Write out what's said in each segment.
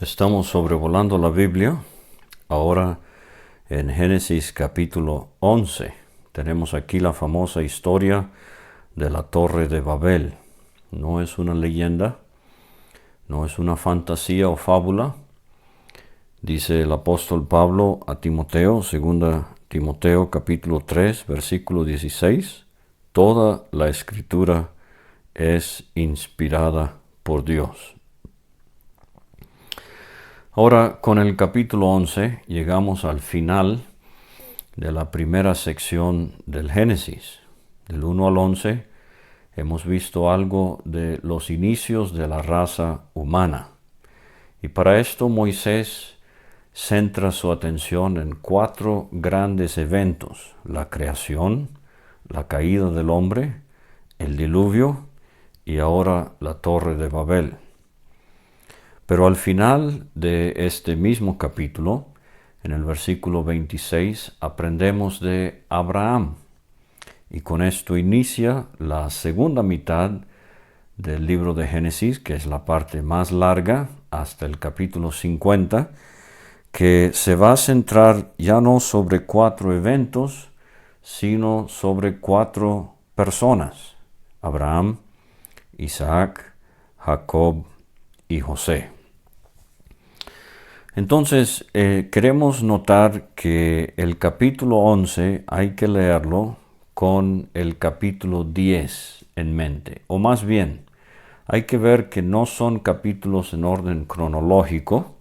Estamos sobrevolando la Biblia, ahora en Génesis capítulo 11. Tenemos aquí la famosa historia de la Torre de Babel. No es una leyenda, no es una fantasía o fábula. Dice el apóstol Pablo a Timoteo, 2 Timoteo capítulo 3, versículo 16, toda la escritura es inspirada por Dios. Ahora, con el capítulo 11 llegamos al final de la primera sección del Génesis. Del 1 al 11 hemos visto algo de los inicios de la raza humana. Y para esto Moisés centra su atención en 4 grandes eventos: la creación, la caída del hombre, el diluvio y ahora la Torre de Babel. Pero al final de este mismo capítulo, en el versículo 26, aprendemos de Abraham. Y con esto inicia la segunda mitad del libro de Génesis, que es la parte más larga, hasta el capítulo 50, que se va a centrar ya no sobre 4 eventos, sino sobre 4 personas: Abraham, Isaac, Jacob y José. Entonces, queremos notar que el capítulo 11 hay que leerlo con el capítulo 10 en mente. O más bien, hay que ver que no son capítulos en orden cronológico,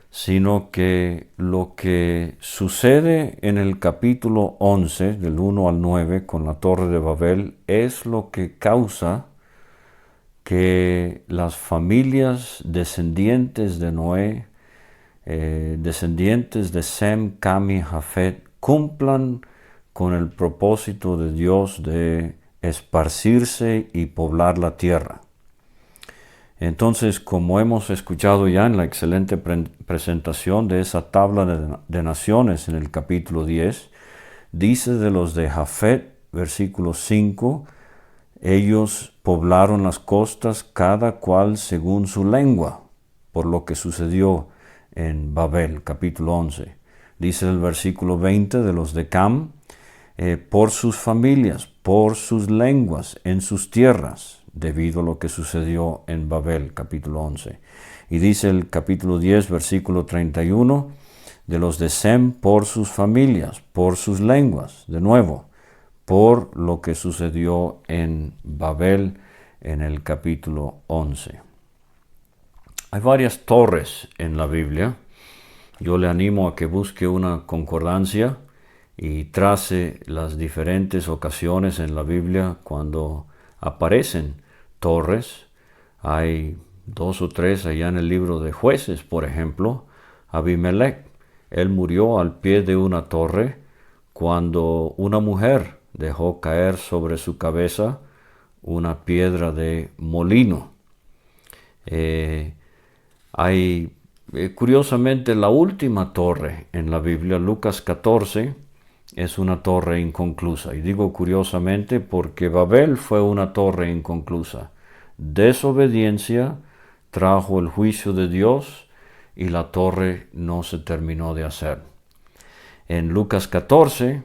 sino que lo que sucede en el capítulo 11, del 1 al 9, con la Torre de Babel, es lo que causa que las familias descendientes de Noé, descendientes de Sem, Cam y Jafet, cumplan con el propósito de Dios de esparcirse y poblar la tierra. Entonces, como hemos escuchado ya en la excelente presentación de esa tabla de naciones en el capítulo 10, dice de los de Jafet, versículo 5, ellos poblaron las costas cada cual según su lengua, por lo que sucedió en Babel, capítulo 11. Dice el versículo 20 de los de Cam, por sus familias, por sus lenguas, en sus tierras, debido a lo que sucedió en Babel, capítulo 11. Y dice el capítulo 10, versículo 31, de los de Sem, por sus familias, por sus lenguas, de nuevo, por lo que sucedió en Babel en el capítulo 11. Hay varias torres en la Biblia. Yo le animo a que busque una concordancia y trace las diferentes ocasiones en la Biblia cuando aparecen torres. Hay 2 o 3 allá en el libro de Jueces, por ejemplo. Abimelech, él murió al pie de una torre cuando una mujer dejó caer sobre su cabeza una piedra de molino. Hay, curiosamente, la última torre en la Biblia, Lucas 14, es una torre inconclusa. Y digo curiosamente porque Babel fue una torre inconclusa. Desobediencia trajo el juicio de Dios y la torre no se terminó de hacer. En Lucas 14,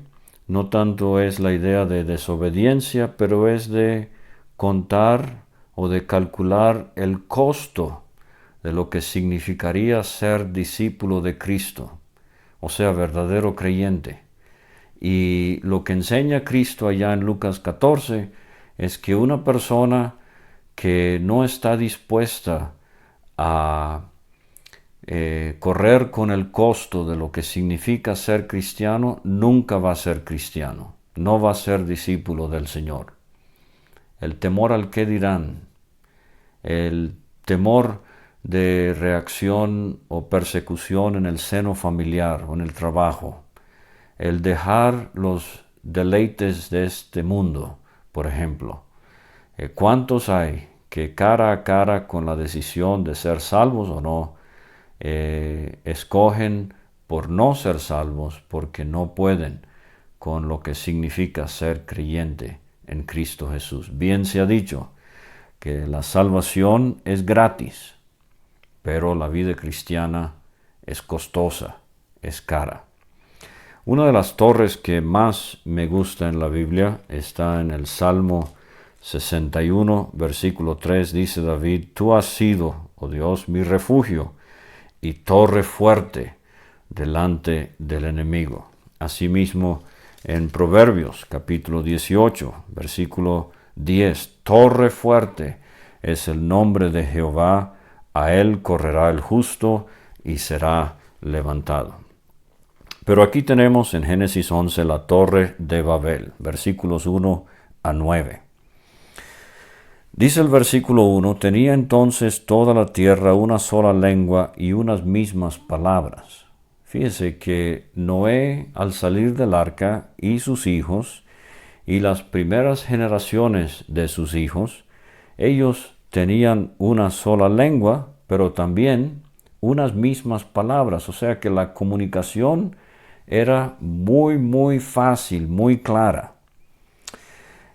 no tanto es la idea de desobediencia, pero es de contar o de calcular el costo de lo que significaría ser discípulo de Cristo, o sea, verdadero creyente. Y lo que enseña Cristo allá en Lucas 14 es que una persona que no está dispuesta a correr con el costo de lo que significa ser cristiano, nunca va a ser cristiano, no va a ser discípulo del Señor. El temor al qué dirán, el temor de reacción o persecución en el seno familiar o en el trabajo, el dejar los deleites de este mundo, por ejemplo. ¿Cuántos hay que cara a cara con la decisión de ser salvos o no, escogen por no ser salvos porque no pueden con lo que significa ser creyente en Cristo Jesús? Bien se ha dicho que la salvación es gratis, pero la vida cristiana es costosa, es cara. Una de las torres que más me gusta en la Biblia está en el Salmo 61, versículo 3, dice David: Tú has sido, oh Dios, mi refugio y torre fuerte delante del enemigo. Asimismo, en Proverbios, capítulo 18, versículo 10, torre fuerte es el nombre de Jehová, a él correrá el justo y será levantado. Pero aquí tenemos en Génesis 11 la torre de Babel, versículos 1 a 9. Dice el versículo 1, tenía entonces toda la tierra una sola lengua y unas mismas palabras. Fíjese que Noé, al salir del arca, y sus hijos, y las primeras generaciones de sus hijos, ellos tenían una sola lengua, pero también unas mismas palabras. O sea que la comunicación era muy fácil, muy clara.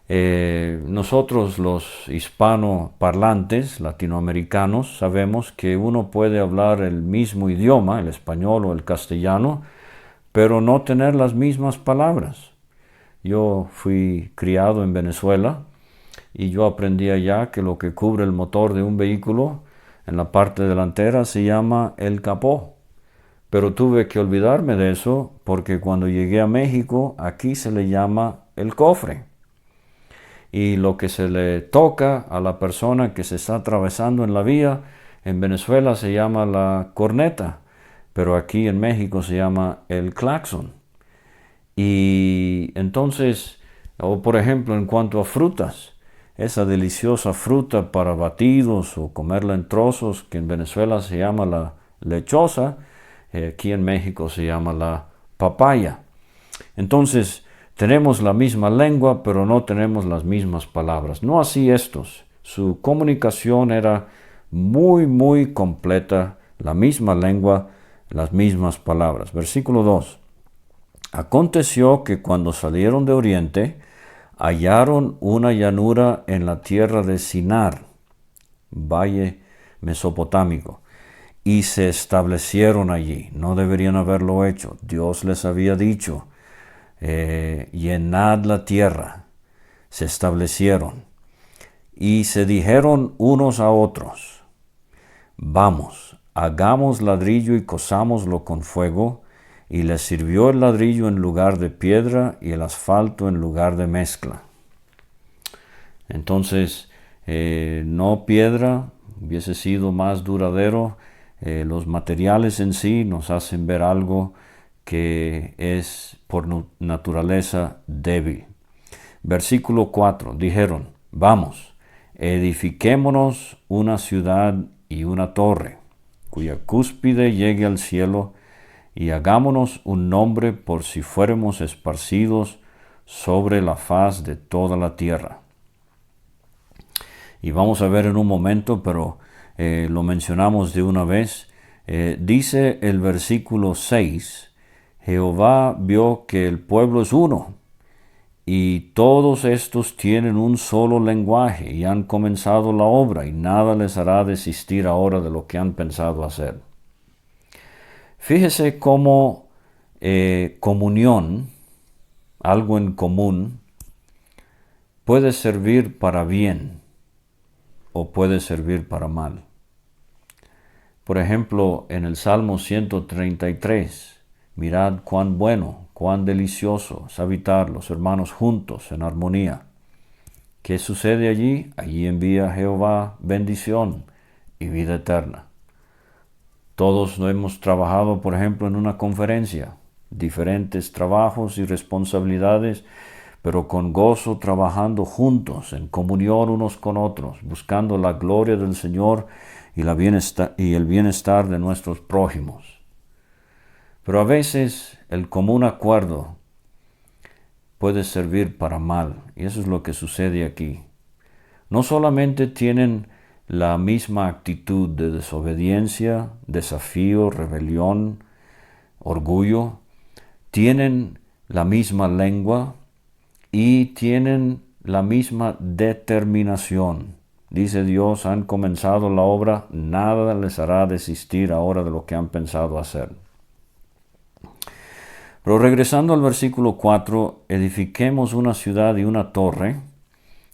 Nosotros los hispanoparlantes latinoamericanos sabemos que uno puede hablar el mismo idioma, el español o el castellano, pero no tener las mismas palabras. Yo fui criado en Venezuela y yo aprendí allá que lo que cubre el motor de un vehículo en la parte delantera se llama el capó. Pero tuve que olvidarme de eso porque cuando llegué a México, aquí se le llama el cofre. Y lo que se le toca a la persona que se está atravesando en la vía, en Venezuela se llama la corneta, pero aquí en México se llama el claxon. Y entonces, o por ejemplo, en cuanto a frutas, esa deliciosa fruta para batidos o comerla en trozos, que en Venezuela se llama la lechosa, aquí en México se llama la papaya. Entonces, tenemos la misma lengua, pero no tenemos las mismas palabras. No así estos. Su comunicación era muy completa, la misma lengua, las mismas palabras. Versículo 2. Aconteció que cuando salieron de oriente, hallaron una llanura en la tierra de Sinar, valle mesopotámico, y se establecieron allí. No deberían haberlo hecho. Dios les había dicho, llenad la tierra. Se establecieron y se dijeron unos a otros: vamos, hagamos ladrillo y cosámoslo con fuego. Y les sirvió el ladrillo en lugar de piedra y el asfalto en lugar de mezcla. Entonces, no piedra, hubiese sido más duradero. Los materiales en sí nos hacen ver algo que es por naturaleza débil. Versículo 4. Dijeron: vamos, edifiquémonos una ciudad y una torre, cuya cúspide llegue al cielo, y hagámonos un nombre por si fuéramos esparcidos sobre la faz de toda la tierra. Y vamos a ver en un momento, pero lo mencionamos de una vez. Dice el versículo 6, Jehová vio que el pueblo es uno, y todos estos tienen un solo lenguaje, y han comenzado la obra, y nada les hará desistir ahora de lo que han pensado hacer. Fíjese cómo comunión, algo en común, puede servir para bien o puede servir para mal. Por ejemplo, en el Salmo 133, mirad cuán bueno, cuán delicioso es habitar los hermanos juntos en armonía. ¿Qué sucede allí? Allí envía Jehová bendición y vida eterna. Todos hemos trabajado, por ejemplo, en una conferencia, diferentes trabajos y responsabilidades, pero con gozo trabajando juntos, en comunión unos con otros, buscando la gloria del Señor y el bienestar de nuestros prójimos. Pero a veces el común acuerdo puede servir para mal, y eso es lo que sucede aquí. No solamente tienen la misma actitud de desobediencia, desafío, rebelión, orgullo, tienen la misma lengua y tienen la misma determinación. dice Dios, han comenzado la obra, nada les hará desistir ahora de lo que han pensado hacer. Pero regresando al versículo 4, edifiquemos una ciudad y una torre.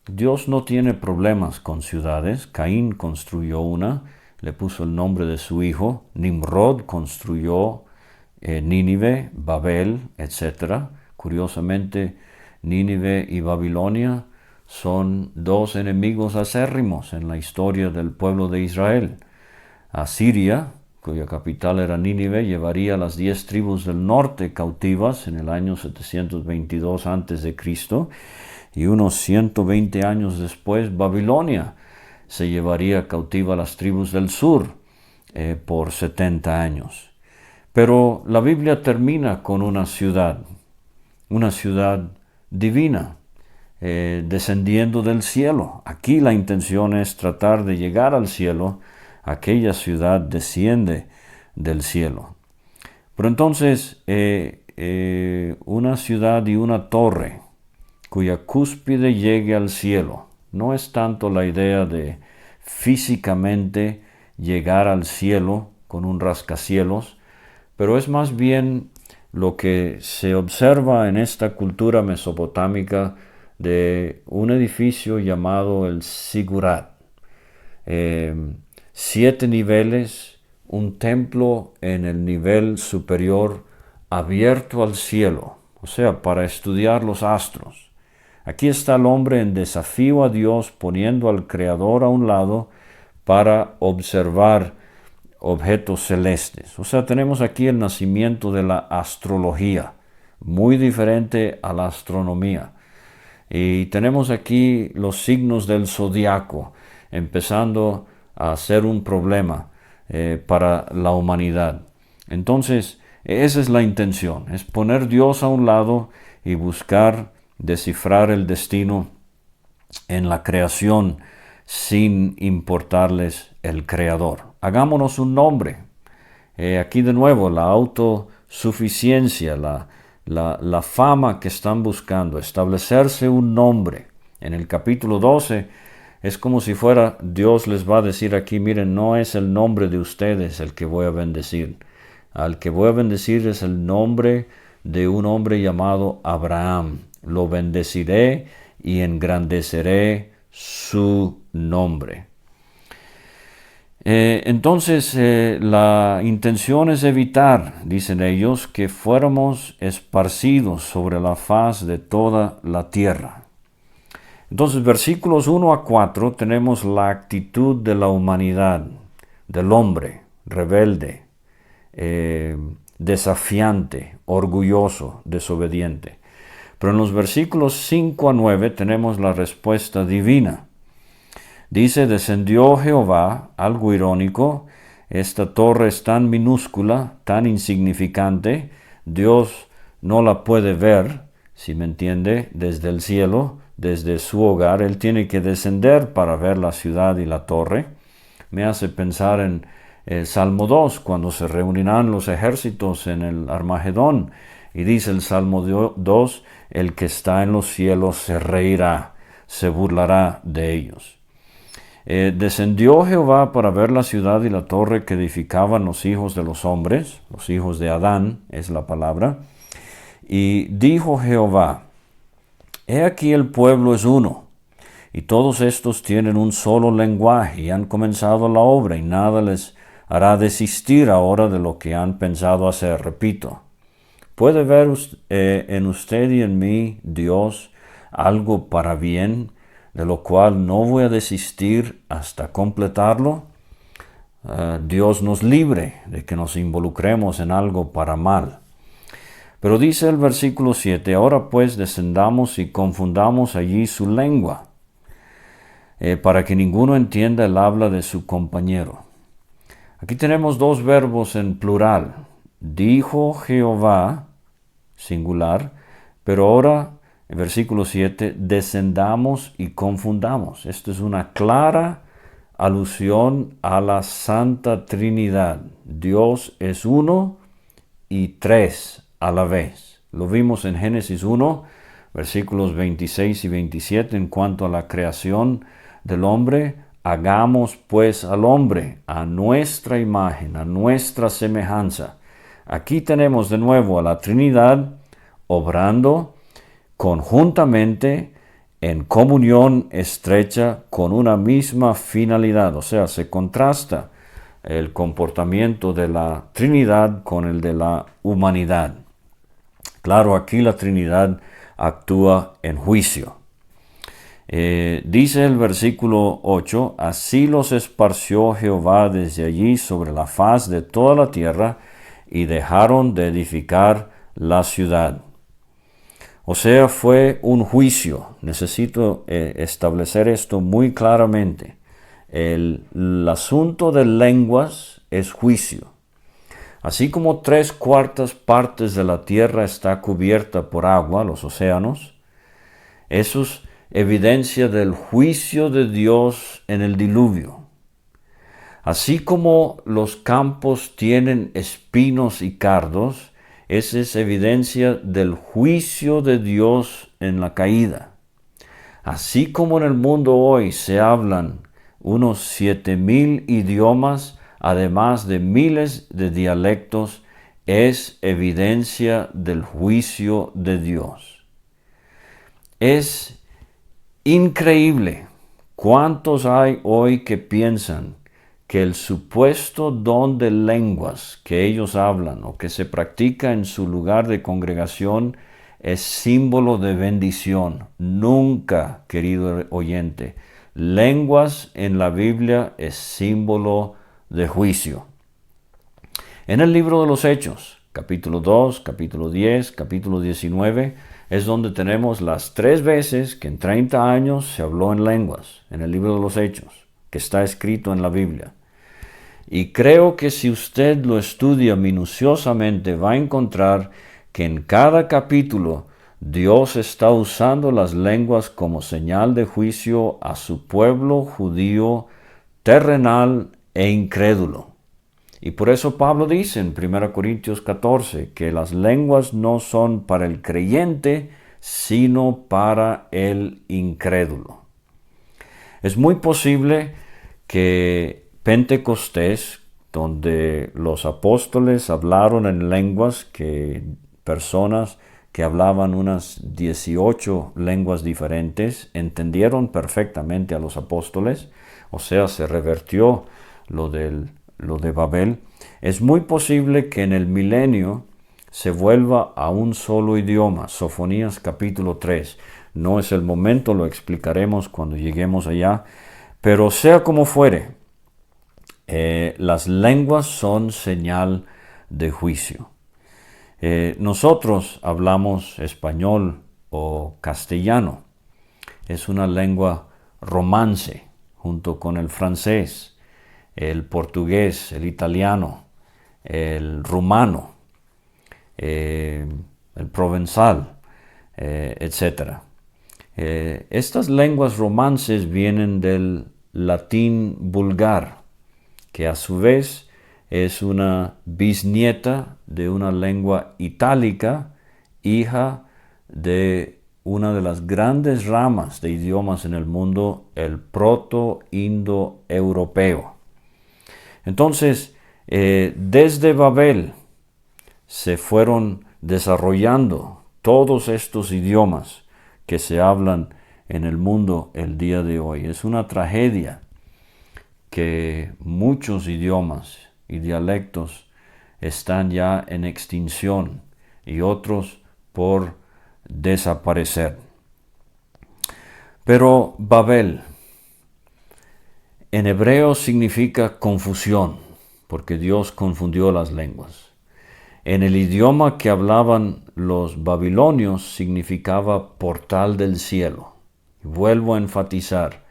Dios no tiene problemas con ciudades. Caín construyó una, le puso el nombre de su hijo. Nimrod construyó Nínive, Babel, etc. Curiosamente, Nínive y Babilonia son dos enemigos acérrimos en la historia del pueblo de Israel. Asiria, cuya capital era Nínive, llevaría las 10 tribus del norte cautivas en el año 722 a.C., y unos 120 años después Babilonia se llevaría cautiva las tribus del sur por 70 años. Pero la Biblia termina con una ciudad divina, descendiendo del cielo. Aquí la intención es tratar de llegar al cielo. Aquella ciudad desciende del cielo. Pero entonces, una ciudad y una torre cuya cúspide llegue al cielo. No es tanto la idea de físicamente llegar al cielo con un rascacielos, pero es más bien lo que se observa en esta cultura mesopotámica de un edificio llamado el Sigurat. 7 niveles, un templo en el nivel superior abierto al cielo, o sea, para estudiar los astros. Aquí está el hombre en desafío a Dios, poniendo al Creador a un lado para observar objetos celestes. O sea, tenemos aquí el nacimiento de la astrología, muy diferente a la astronomía. Y tenemos aquí los signos del zodiaco, empezando a ser un problema para la humanidad. Entonces, esa es la intención, es poner Dios a un lado y buscar descifrar el destino en la creación sin importarles el Creador. Hagámonos un nombre. Aquí de nuevo la autosuficiencia, la fama que están buscando, establecerse un nombre. En el capítulo 12 es como si fuera Dios les va a decir aquí, miren, no es el nombre de ustedes el que voy a bendecir. Al que voy a bendecir es el nombre de un hombre llamado Abraham. Lo bendeciré y engrandeceré su nombre. Entonces, la intención es evitar, dicen ellos, que fuéramos esparcidos sobre la faz de toda la tierra. Entonces, versículos 1 a 4 tenemos la actitud de la humanidad, del hombre rebelde, desafiante, orgulloso, desobediente. Pero en los versículos 5 a 9 tenemos la respuesta divina. Dice, descendió Jehová, algo irónico, esta torre es tan minúscula, tan insignificante, Dios no la puede ver, si me entiende, desde el cielo, desde su hogar, Él tiene que descender para ver la ciudad y la torre. Me hace pensar en el Salmo 2, cuando se reunirán los ejércitos en el Armagedón, y dice el Salmo 2, el que está en los cielos se reirá, se burlará de ellos. Descendió Jehová para ver la ciudad y la torre que edificaban los hijos de los hombres, los hijos de Adán, es la palabra. Y dijo Jehová, he aquí el pueblo es uno, y todos estos tienen un solo lenguaje, y han comenzado la obra, y nada les hará desistir ahora de lo que han pensado hacer. Repito, ¿puede ver en usted y en mí, Dios, algo para bien, de lo cual no voy a desistir hasta completarlo? Dios nos libre de que nos involucremos en algo para mal. Pero dice el versículo 7, ahora pues descendamos y confundamos allí su lengua, para que ninguno entienda el habla de su compañero. Aquí tenemos dos verbos en plural. Dijo Jehová, singular, pero ahora, en versículo 7, descendamos y confundamos. Esto es una clara alusión a la Santa Trinidad. Dios es uno y tres a la vez. Lo vimos en Génesis 1, versículos 26 y 27, en cuanto a la creación del hombre. hagamos pues al hombre a nuestra imagen, a nuestra semejanza. Aquí tenemos de nuevo a la Trinidad obrando conjuntamente en comunión estrecha con una misma finalidad. O sea, se contrasta el comportamiento de la Trinidad con el de la humanidad. Claro, aquí la Trinidad actúa en juicio. Dice el versículo 8, así los esparció Jehová desde allí sobre la faz de toda la tierra y dejaron de edificar la ciudad. O sea, fue un juicio. Necesito establecer esto muy claramente. El asunto de lenguas es juicio. Así como 3/4 partes de la tierra está cubierta por agua, los océanos, eso es evidencia del juicio de Dios en el diluvio. Así como los campos tienen espinos y cardos, esa es evidencia del juicio de Dios en la caída. Así como en el mundo hoy se hablan unos 7,000 idiomas, además de miles de dialectos, es evidencia del juicio de Dios. Es increíble cuántos hay hoy que piensan que el supuesto don de lenguas que ellos hablan o que se practica en su lugar de congregación es símbolo de bendición. Nunca, querido oyente, lenguas en la Biblia es símbolo de juicio. En el libro de los Hechos, capítulo 2, capítulo 10, capítulo 19, es donde tenemos las 3 veces que en 30 años se habló en lenguas, en el libro de los Hechos, que está escrito en la Biblia. Y creo que si usted lo estudia minuciosamente va a encontrar que en cada capítulo Dios está usando las lenguas como señal de juicio a su pueblo judío terrenal e incrédulo. Y por eso Pablo dice en 1 Corintios 14 que las lenguas no son para el creyente, sino para el incrédulo. Es muy posible que Pentecostés, donde los apóstoles hablaron en lenguas, que personas que hablaban unas 18 lenguas diferentes entendieron perfectamente a los apóstoles, o sea, se revertió lo de Babel. Es muy posible que en el milenio se vuelva a un solo idioma. Sofonías capítulo 3. No es el momento, lo explicaremos cuando lleguemos allá. Pero sea como fuere, las lenguas son señal de juicio. Nosotros hablamos español o castellano. Es una lengua romance junto con el francés, el portugués, el italiano, el rumano, el provenzal, etc. Estas lenguas romances vienen del latín vulgar, que a su vez es una bisnieta de una lengua itálica, hija de una de las grandes ramas de idiomas en el mundo, el proto-indoeuropeo. Entonces, desde Babel se fueron desarrollando todos estos idiomas que se hablan en el mundo el día de hoy. Es una tragedia que muchos idiomas y dialectos están ya en extinción y otros por desaparecer. Pero Babel en hebreo significa confusión, porque Dios confundió las lenguas. En el idioma que hablaban los babilonios significaba portal del cielo. Vuelvo a enfatizar,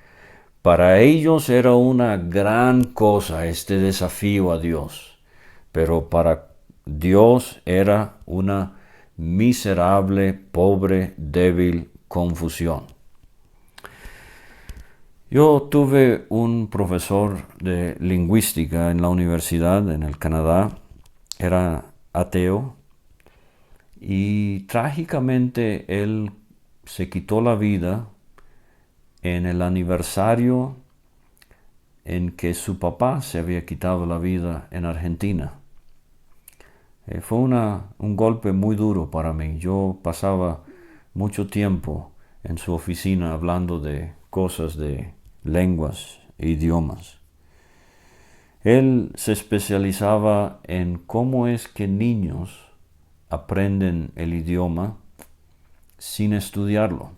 para ellos era una gran cosa este desafío a Dios, pero para Dios era una miserable, pobre, débil confusión. Yo tuve un profesor de lingüística en la universidad en el Canadá, era ateo, y trágicamente él se quitó la vida en el aniversario en que su papá se había quitado la vida en Argentina. Fue un golpe muy duro para mí. Yo pasaba mucho tiempo en su oficina hablando de cosas de lenguas e idiomas. Él se especializaba en cómo es que niños aprenden el idioma sin estudiarlo.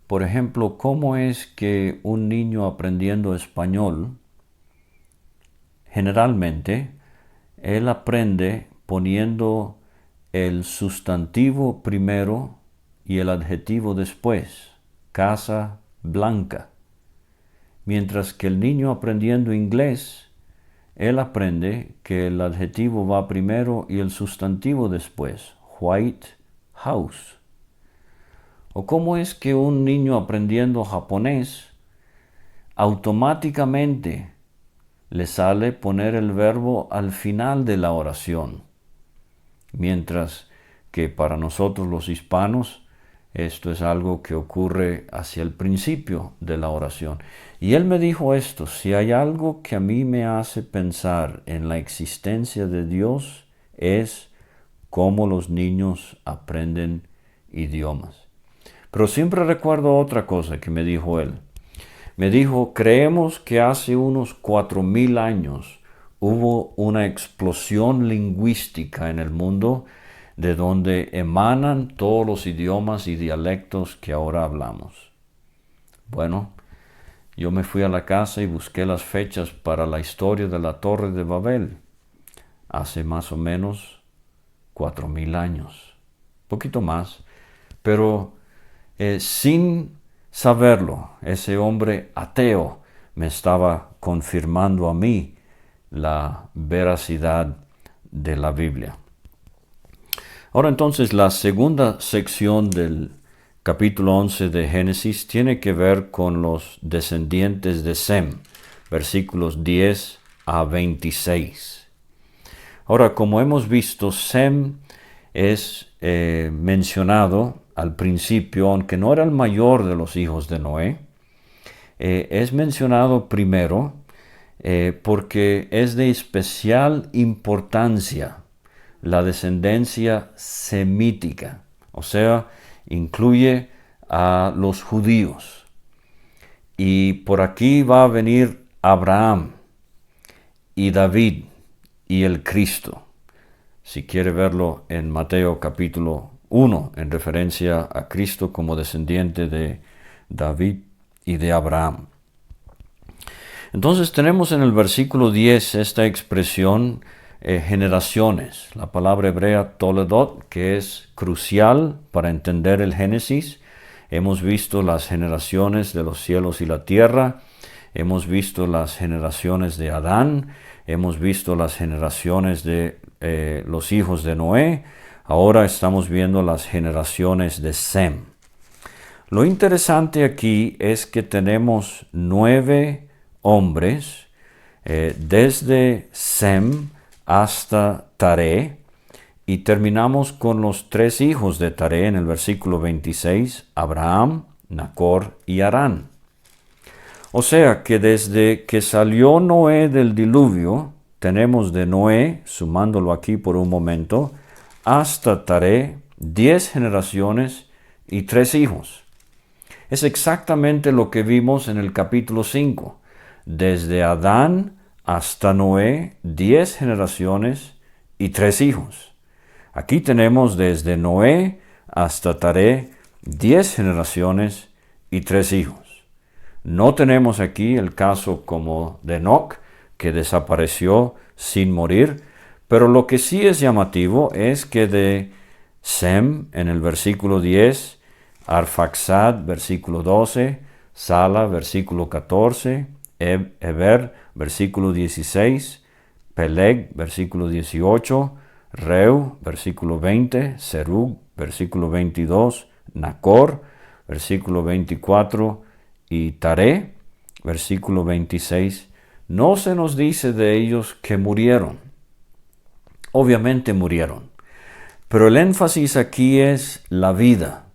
Por ejemplo, cómo es que un niño aprendiendo español, generalmente, él aprende poniendo el sustantivo primero y el adjetivo después. Casa blanca. Mientras que el niño aprendiendo inglés, él aprende que el adjetivo va primero y el sustantivo después. White house. O cómo es que un niño aprendiendo japonés automáticamente le sale poner el verbo al final de la oración, mientras que para nosotros los hispanos esto es algo que ocurre hacia el principio de la oración. Y él me dijo esto: si hay algo que a mí me hace pensar en la existencia de Dios, es cómo los niños aprenden idiomas. Pero siempre recuerdo otra cosa que me dijo él. Me dijo: creemos que hace unos 4,000 años hubo una explosión lingüística en el mundo de donde emanan todos los idiomas y dialectos que ahora hablamos. Bueno, yo me fui a la casa y busqué las fechas para la historia de la Torre de Babel. Hace más o menos 4,000 años, poquito más, pero sin saberlo, ese hombre ateo me estaba confirmando a mí la veracidad de la Biblia. Ahora entonces, la segunda sección del capítulo 11 de Génesis tiene que ver con los descendientes de Sem, versículos 10 a 26. Ahora, como hemos visto, Sem es mencionado al principio, aunque no era el mayor de los hijos de Noé. Es mencionado primero porque es de especial importancia la descendencia semítica, o sea, incluye a los judíos. Y por aquí va a venir Abraham y David y el Cristo. Si quiere verlo en Mateo capítulo 1, en referencia a Cristo como descendiente de David y de Abraham. Entonces tenemos en el versículo 10 esta expresión generaciones, la palabra hebrea toledot, que es crucial para entender el Génesis. Hemos visto las generaciones de los cielos y la tierra, hemos visto las generaciones de Adán, hemos visto las generaciones de los hijos de Noé, ahora estamos viendo las generaciones de Sem. Lo interesante aquí es que tenemos 9 hombres, desde Sem hasta Taré, y terminamos con los 3 hijos de Taré en el versículo 26, Abraham, Nacor y Harán. O sea que desde que salió Noé del diluvio, tenemos de Noé, sumándolo aquí por un momento, hasta Taré, 10 generaciones y 3 hijos. Es exactamente lo que vimos en el capítulo 5. Desde Adán hasta Noé, 10 generaciones y 3 hijos. Aquí tenemos desde Noé hasta Taré, 10 generaciones y 3 hijos. No tenemos aquí el caso como de Enoc, que desapareció sin morir, pero lo que sí es llamativo es que de Sem, en el versículo 10, Arfaxad, versículo 12, Sala, versículo 14, Eber, versículo 16, Peleg, versículo 18, Reu, versículo 20, Serug, versículo 22, Nacor, versículo 24, y Taré, versículo 26, no se nos dice de ellos que murieron. Obviamente murieron, pero el énfasis aquí es la vida.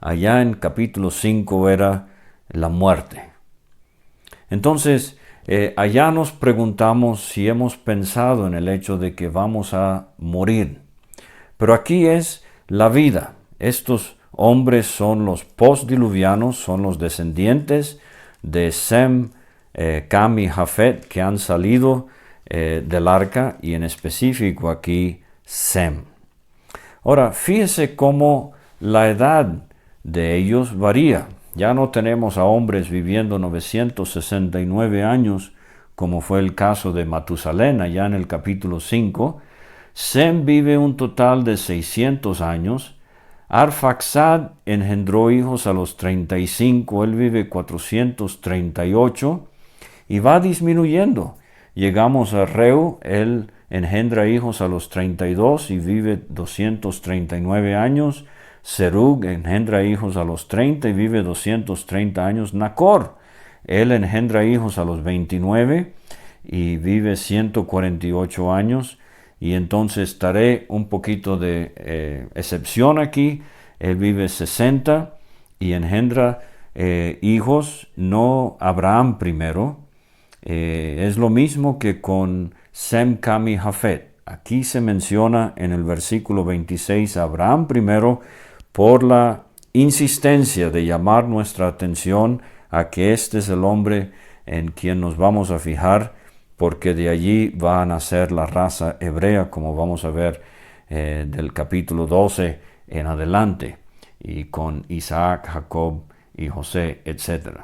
Allá en capítulo 5 era la muerte. Entonces, allá nos preguntamos si hemos pensado en el hecho de que vamos a morir. Pero aquí es la vida. Estos hombres son los postdiluvianos, son los descendientes de Sem, Cam y Jafet que han salido del arca, y en específico aquí Sem. Ahora, fíjese cómo la edad de ellos varía. Ya no tenemos a hombres viviendo 969 años, como fue el caso de Matusalén allá en el capítulo 5. Sem vive un total de 600 años. Arfaxad engendró hijos a los 35, él vive 438 y va disminuyendo. Llegamos a Reu, él engendra hijos a los 32 y vive 239 años. Serug engendra hijos a los 30 y vive 230 años. Nacor, él engendra hijos a los 29 y vive 148 años. Y entonces daré un poquito de excepción aquí. Él vive 60 y engendra hijos, no Abraham primero. Es lo mismo que con Sem, Cam y Jafet. Aquí se menciona en el versículo 26 a Abraham primero por la insistencia de llamar nuestra atención a que este es el hombre en quien nos vamos a fijar, porque de allí va a nacer la raza hebrea, como vamos a ver del capítulo 12 en adelante, y con Isaac, Jacob y José, etc.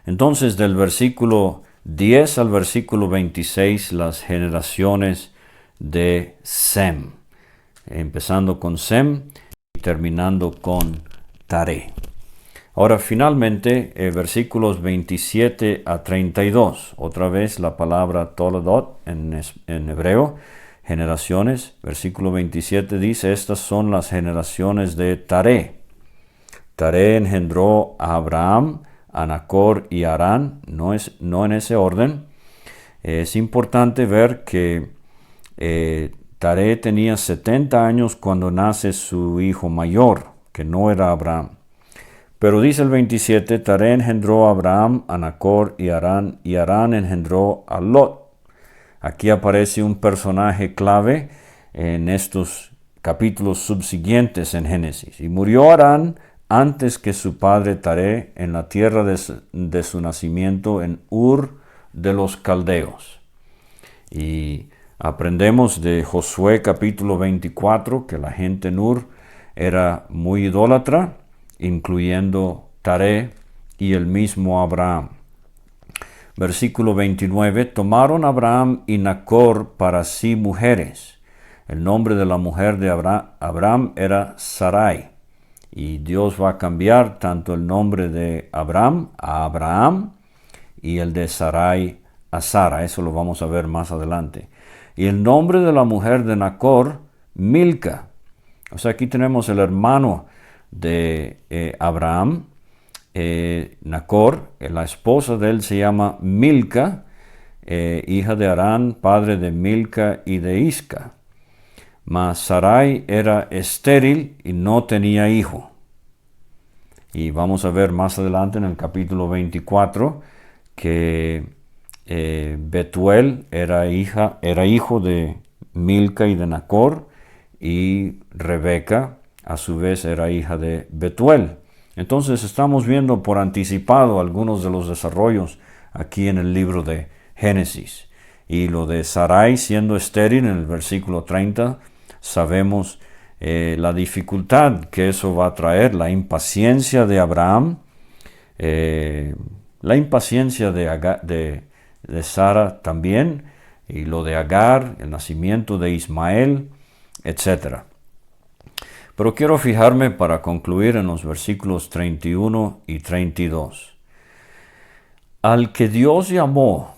Entonces, del versículo 10 al versículo 26, las generaciones de Sem, empezando con Sem y terminando con Taré. Ahora, finalmente, versículos 27 a 32. Otra vez la palabra toledot en hebreo, generaciones. Versículo 27 dice, estas son las generaciones de Taré. Taré engendró a Abraham, a Nacor y a Harán, no en ese orden. Es importante ver que Taré tenía 70 años cuando nace su hijo mayor, que no era Abraham. Pero dice el 27, Taré engendró a Abraham, a Nacor y Harán engendró a Lot. Aquí aparece un personaje clave en estos capítulos subsiguientes en Génesis. Y murió Harán antes que su padre Taré en la tierra de su nacimiento, en Ur de los Caldeos. Y aprendemos de Josué capítulo 24 que la gente en Ur era muy idólatra, incluyendo Taré y el mismo Abraham. Versículo 29, tomaron Abraham y Nacor para sí mujeres. El nombre de la mujer de Abraham era Sarai. Y Dios va a cambiar tanto el nombre de Abraham a Abraham y el de Sarai a Sara. Eso lo vamos a ver más adelante. Y el nombre de la mujer de Nacor, Milca. O sea, aquí tenemos el hermano de Abraham, Nacor. La esposa de él se llama Milca, hija de Harán, padre de Milca y de Isca. Mas Sarai era estéril y no tenía hijo. Y vamos a ver más adelante en el capítulo 24 que Betuel era hijo de Milca y de Nacor, y Rebeca a su vez era hija de Betuel. Entonces estamos viendo por anticipado algunos de los desarrollos aquí en el libro de Génesis. Y lo de Sarai siendo estéril en el versículo 30, sabemos la dificultad que eso va a traer, la impaciencia de Abraham, la impaciencia de Sara también, y lo de Agar, el nacimiento de Ismael, etc. Pero quiero fijarme para concluir en los versículos 31 y 32. Al que Dios llamó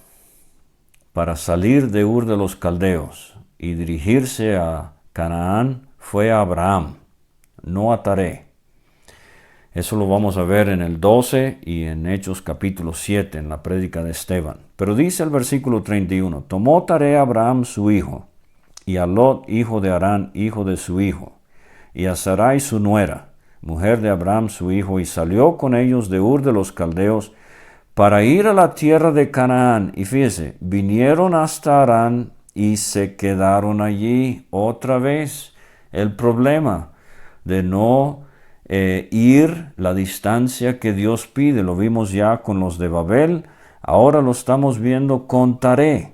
para salir de Ur de los Caldeos y dirigirse a Canaán fue a Abraham, no a Taré. Eso lo vamos a ver en el 12 y en Hechos capítulo 7, en la prédica de Esteban. Pero dice el versículo 31, tomó Taré a Abraham su hijo, y a Lot, hijo de Harán, hijo de su hijo, y a Sarai su nuera, mujer de Abraham su hijo, y salió con ellos de Ur de los Caldeos para ir a la tierra de Canaán. Y fíjese, vinieron hasta Harán y se quedaron allí. Otra vez el problema de no ir la distancia que Dios pide. Lo vimos ya con los de Babel, ahora lo estamos viendo con Taré.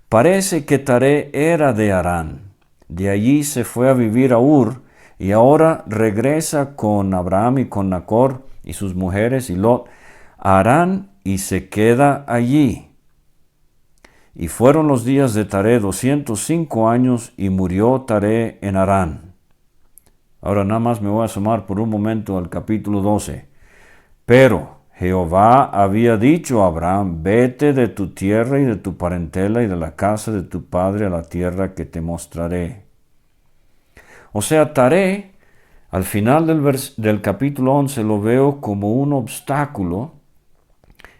Parece que Taré era de Harán. De allí se fue a vivir a Ur y ahora regresa con Abraham y con Nacor y sus mujeres y Lot a Harán y se queda allí. Y fueron los días de Taré 205 años y murió Taré en Harán. Ahora nada más me voy a asomar por un momento al capítulo 12. Pero Jehová había dicho a Abraham, vete de tu tierra y de tu parentela y de la casa de tu padre a la tierra que te mostraré. O sea, Taré, al final del capítulo 11 lo veo como un obstáculo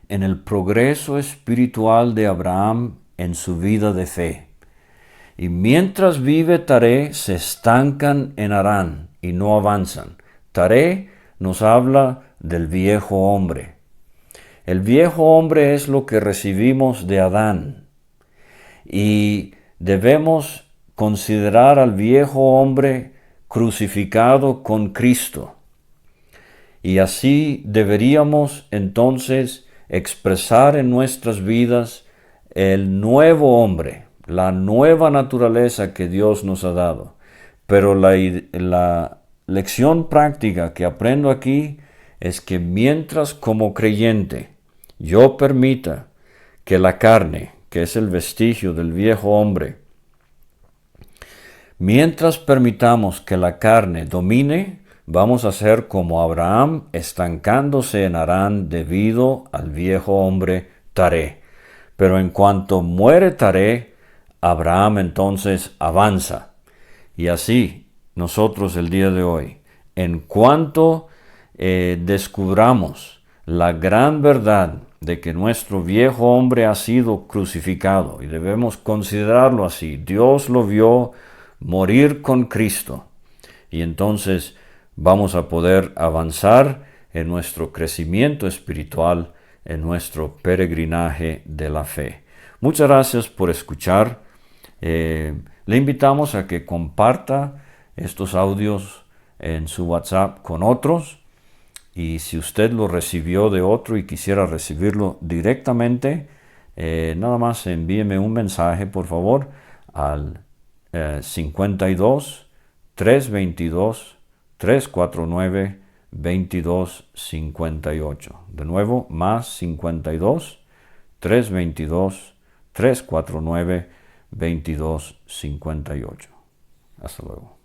en el progreso espiritual de Abraham en su vida de fe. Y mientras vive Taré, se estancan en Harán y no avanzan. Taré nos habla del viejo hombre. El viejo hombre es lo que recibimos de Adán. Y debemos considerar al viejo hombre crucificado con Cristo. Y así deberíamos entonces expresar en nuestras vidas el nuevo hombre, la nueva naturaleza que Dios nos ha dado. Pero la lección práctica que aprendo aquí es que mientras como creyente yo permita que la carne, que es el vestigio del viejo hombre, mientras permitamos que la carne domine, vamos a ser como Abraham estancándose en Harán debido al viejo hombre Taré. Pero en cuanto muere Taré, Abraham entonces avanza. Y así nosotros el día de hoy, en cuanto descubramos la gran verdad de que nuestro viejo hombre ha sido crucificado, y debemos considerarlo así, Dios lo vio morir con Cristo, y entonces vamos a poder avanzar en nuestro crecimiento espiritual, en nuestro peregrinaje de la fe. Muchas gracias por escuchar. Le invitamos a que comparta estos audios en su WhatsApp con otros, y si usted lo recibió de otro y quisiera recibirlo directamente, nada más envíeme un mensaje, por favor, al 52 322 349 2258. De nuevo, más 52 322 349 2258. Hasta luego.